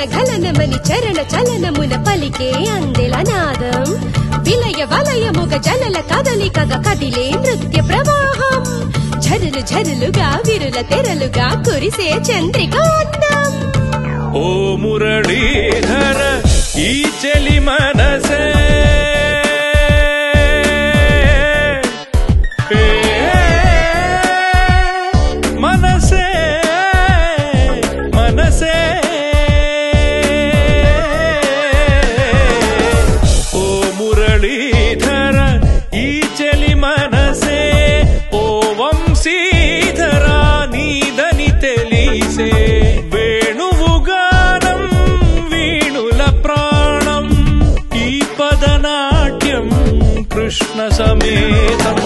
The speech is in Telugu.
గగన గలనమని చరణ చలనమున పలికే అందెల నాదం విలయ వలయముగ జలల కదలికగా కదిలే నృత్య ప్రవాహం ఝరులు ఝరులుగా విరుల తెరలుగా కురిసే చంద్రికాండం ఓ మురళీధర ఈ చెలి మనసే మనసే మనసే ఓ మురళీధర ఈ చెలి మనసే ఓ వంశీధర నీదని తెలిసే వేణువుగానం వీణుల ప్రాణం ఈ పదనాట్యం కృష్ణ సమేతం